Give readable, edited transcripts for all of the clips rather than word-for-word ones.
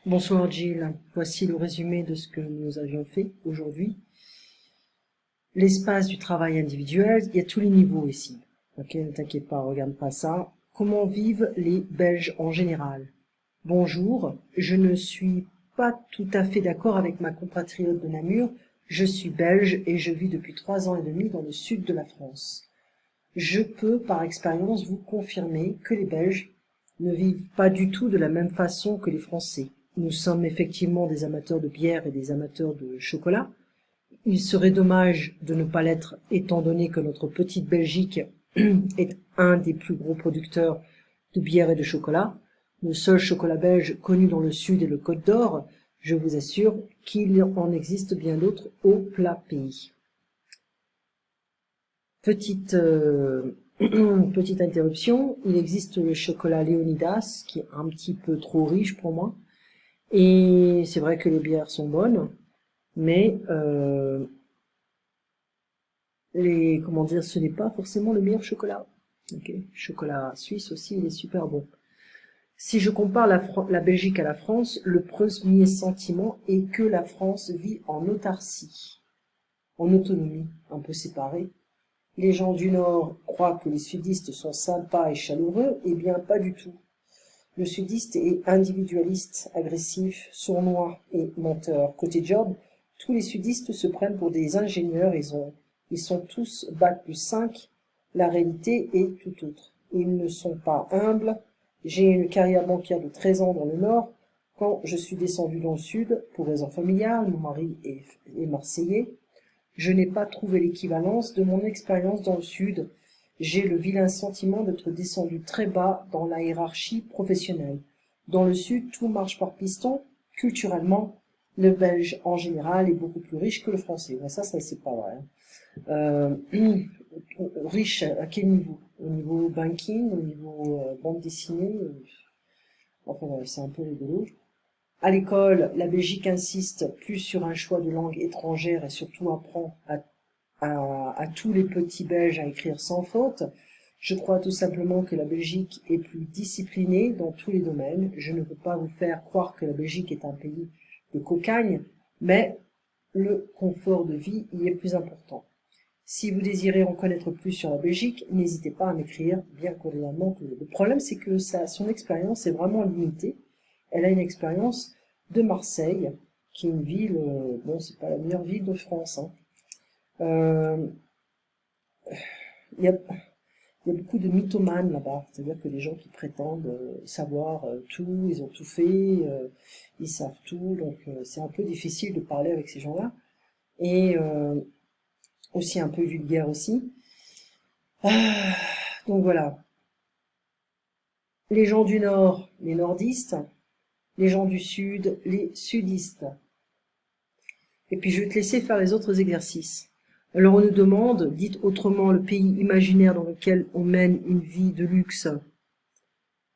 Bonsoir Gilles, voici le résumé de ce que nous avions fait aujourd'hui. L'espace du travail individuel, il y a tous les niveaux ici. Ok, ne t'inquiète pas, regarde pas ça. Comment vivent les Belges en général? Bonjour, je ne suis pas tout à fait d'accord avec ma compatriote de Namur. Je suis belge et je vis depuis 3 ans et demi dans le sud de la France. Je peux, par expérience, vous confirmer que les Belges ne vivent pas du tout de la même façon que les Français. Nous sommes effectivement des amateurs de bière et des amateurs de chocolat. Il serait dommage de ne pas l'être étant donné que notre petite Belgique est un des plus gros producteurs de bière et de chocolat. Le seul chocolat belge connu dans le sud est le Côte d'Or. Je vous assure qu'il en existe bien d'autres au plat pays. Petite petite interruption, il existe le chocolat Léonidas qui est un petit peu trop riche pour moi. Et c'est vrai que les bières sont bonnes, mais comment dire, ce n'est pas forcément le meilleur chocolat. Ok, chocolat suisse aussi, il est super bon. Si je compare la Belgique à la France, le premier sentiment est que la France vit en autarcie, en autonomie, un peu séparée. Les gens du Nord croient que les sudistes sont sympas et chaleureux, eh bien pas du tout. Le sudiste est individualiste, agressif, sournois et menteur. Côté job, tous les sudistes se prennent pour des ingénieurs, ils sont tous bac+5. La réalité est tout autre. Ils ne sont pas humbles. J'ai une carrière bancaire de 13 ans dans le Nord. Quand je suis descendu dans le Sud, pour raison familiale, mon mari est marseillais, je n'ai pas trouvé l'équivalence de mon expérience dans le Sud. J'ai le vilain sentiment d'être descendu très bas dans la hiérarchie professionnelle. Dans le Sud, tout marche par piston. Culturellement, le Belge en général est beaucoup plus riche que le Français. Mais ça c'est pas vrai. Riche à quel niveau? Au niveau banking, au niveau bande dessinée, enfin c'est un peu rigolo. À l'école, la Belgique insiste plus sur un choix de langue étrangère et surtout apprend à tous les petits Belges à écrire sans faute. Je crois tout simplement que la Belgique est plus disciplinée dans tous les domaines. Je ne veux pas vous faire croire que la Belgique est un pays de cocagne, mais le confort de vie y est plus important. Si vous désirez en connaître plus sur la Belgique, n'hésitez pas à m'écrire bien cordialement. Le problème, c'est que son expérience est vraiment limitée. Elle a une expérience de Marseille, qui est une ville, bon, c'est pas la meilleure ville de France, hein. Il y a, il y a beaucoup de mythomanes là-bas, c'est-à-dire que les gens qui prétendent savoir tout, ils ont tout fait, ils savent tout, donc c'est un peu difficile de parler avec ces gens-là, et aussi un peu vulgaire aussi. Donc voilà, les gens du Nord, les nordistes, les gens du Sud, les sudistes. Et puis je vais te laisser faire les autres exercices. Alors on nous demande, dites autrement le pays imaginaire dans lequel on mène une vie de luxe.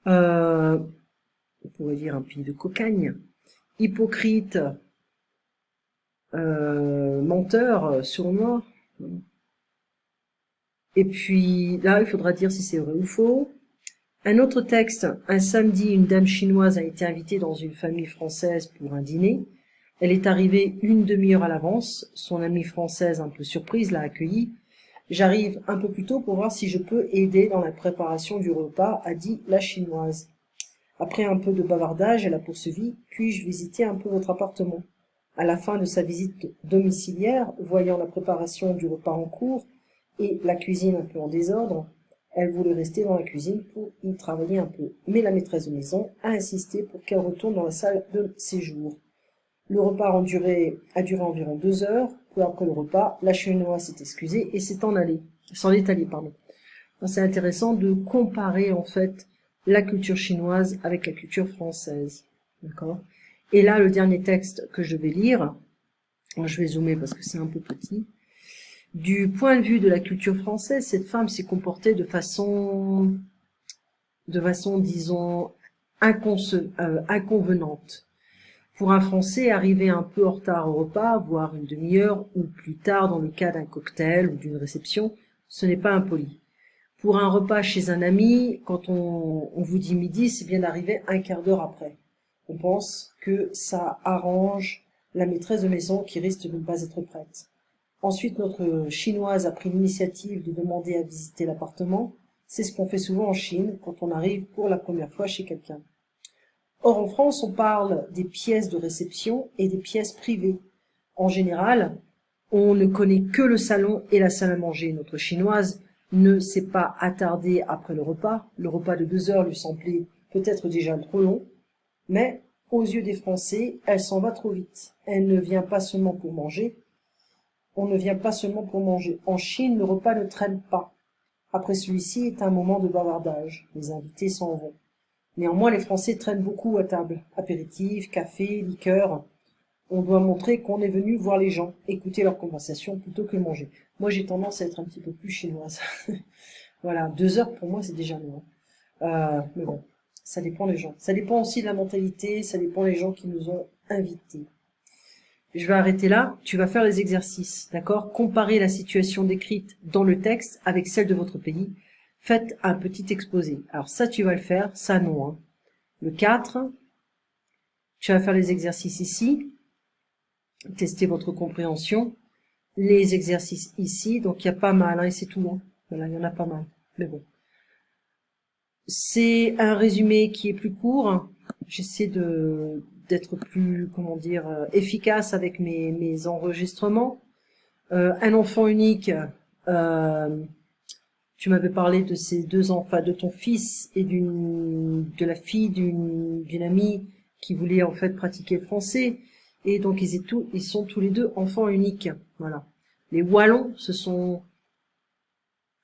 On pourrait dire un pays de cocagne. Hypocrite, menteur, sournois. Et puis là, il faudra dire si c'est vrai ou faux. Un autre texte, un samedi, une dame chinoise a été invitée dans une famille française pour un dîner. Elle est arrivée une demi-heure à l'avance. Son amie française, un peu surprise, l'a accueillie. J'arrive un peu plus tôt pour voir si je peux aider dans la préparation du repas, a dit la chinoise. Après un peu de bavardage, elle a poursuivi. Puis-je visiter un peu votre appartement? À la fin de sa visite domiciliaire, voyant la préparation du repas en cours et la cuisine un peu en désordre, elle voulait rester dans la cuisine pour y travailler un peu. Mais la maîtresse de maison a insisté pour qu'elle retourne dans la salle de séjour. Le repas a duré environ 2 heures. Peu après le repas, la chinoise s'est excusée et s'en est allée, pardon. C'est intéressant de comparer, en fait, la culture chinoise avec la culture française. D'accord? Et là, le dernier texte que je vais lire, je vais zoomer parce que c'est un peu petit. Du point de vue de la culture française, cette femme s'est comportée de façon, disons, inconvenante. Pour un Français, arriver un peu en retard au repas, voire une demi-heure, ou plus tard dans le cas d'un cocktail ou d'une réception, ce n'est pas impoli. Pour un repas chez un ami, quand on vous dit midi, c'est bien d'arriver un quart d'heure après. On pense que ça arrange la maîtresse de maison qui risque de ne pas être prête. Ensuite, notre chinoise a pris l'initiative de demander à visiter l'appartement. C'est ce qu'on fait souvent en Chine quand on arrive pour la première fois chez quelqu'un. Or, en France, on parle des pièces de réception et des pièces privées. En général, on ne connaît que le salon et la salle à manger. Notre chinoise ne s'est pas attardée après le repas. Le repas de 2 heures lui semblait peut-être déjà trop long, mais aux yeux des Français, elle s'en va trop vite. Elle ne vient pas seulement pour manger. On ne vient pas seulement pour manger. En Chine, le repas ne traîne pas. Après celui-ci est un moment de bavardage. Les invités s'en vont. Néanmoins, les Français traînent beaucoup à table. Apéritifs, café, liqueurs. On doit montrer qu'on est venu voir les gens, écouter leur conversation plutôt que manger. Moi, j'ai tendance à être un petit peu plus chinoise. Voilà, 2 heures pour moi, c'est déjà loin. Mais bon, ça dépend des gens. Ça dépend aussi de la mentalité, ça dépend des gens qui nous ont invités. Je vais arrêter là. Tu vas faire les exercices, d'accord? Comparer la situation décrite dans le texte avec celle de votre pays. Faites un petit exposé. Alors ça, tu vas le faire, ça non. Hein. Le 4, tu vas faire les exercices ici. Tester votre compréhension. Les exercices ici. Donc il y a pas mal, hein, et c'est tout. Hein. Voilà, il y en a pas mal. Mais bon. C'est un résumé qui est plus court. J'essaie d'être plus, comment dire, efficace avec mes enregistrements. Un enfant unique, tu m'avais parlé de ces 2 enfants, de ton fils et de la fille d'une amie qui voulait en fait pratiquer le français. Et donc ils sont tous les 2 enfants uniques. Voilà. Les Wallons, je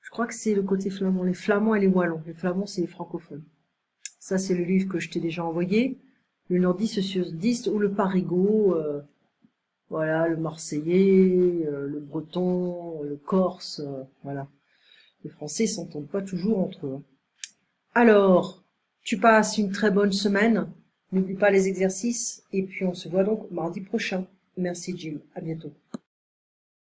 crois que c'est le côté flamand. Les Flamands et les Wallons. Les Flamands, c'est les francophones. Ça, c'est le livre que je t'ai déjà envoyé. Le nordiste sudiste ou le parigot, voilà, le marseillais, le breton, le corse, voilà. Les Français s'entendent pas toujours entre eux. Alors, tu passes une très bonne semaine. N'oublie pas les exercices. Et puis, on se voit donc mardi prochain. Merci, Jim. À bientôt.